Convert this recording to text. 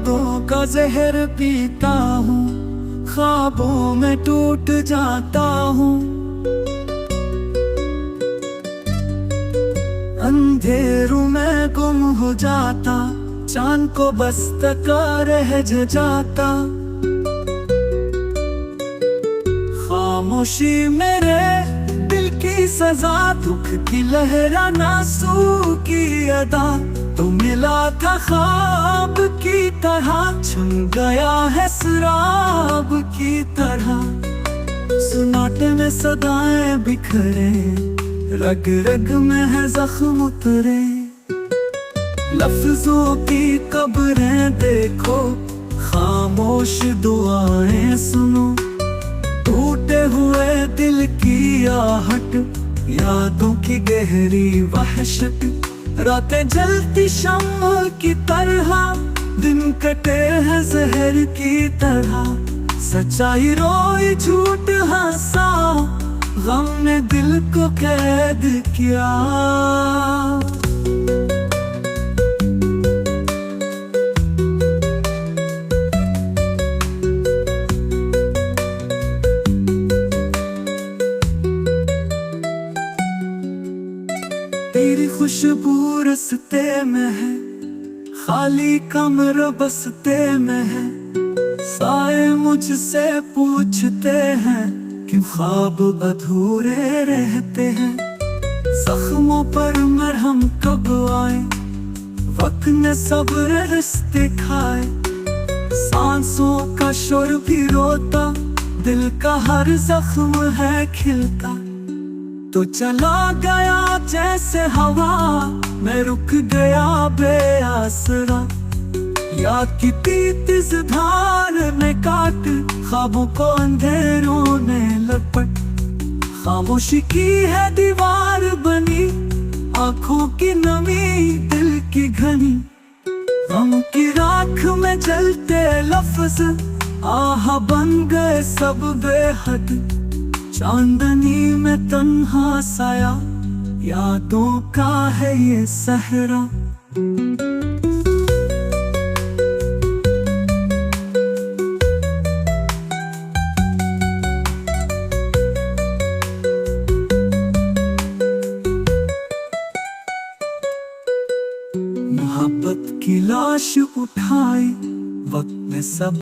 यादों का जहर पीता हूँ, ख्वाबों में टूट जाता हूँ। अंधेरों में गुम हो जाता, चांद को बस तका रह जाता। खामोशी मेरे दिल की सजा, दुख की लहराना आंसू की अदा। तो मिला था ख्वाब की तरह, छुन गया है शराब की तरह। सुनाटे में सदाएं बिखरे, रग रग में है जख्म उतरे। लफ्जों की कब्रें देखो, खामोश दुआएं सुनो। टूटे हुए दिल की आहट, यादों की गहरी वहशत। रातें जलती शम्मा की तरह, दिन कटे हैं जहर की तरह। सच्चाई रोई झूठ हंसा, गम ने दिल को कैद किया। तेरी खुशबू रस्ते में है, खाली कमरा बसते में है। साए मुझसे पूछते हैं, क्यों ख्वाब अधूरे रहते हैं। जख्मों पर मरहम कब आए, वक्त ने सब्र रिश्ते खाए। सांसों का शोर भी रोता, दिल का हर जख्म है खिलता। तो चला गया जैसे हवा, मैं रुक गया बेआसरा। याद की तेज धार में काट, ख्वाबों को अंधेरों ने लपट। खामोशी की है दीवार बनी, आंखों की नमी दिल की घनी। गम की राख में जलते लफ्ज, आह बन गए सब बेहद। चांदनी में तन्हा साया, यादों का है ये सहरा। मोहब्बत की लाश उठाई, वक्त ने सब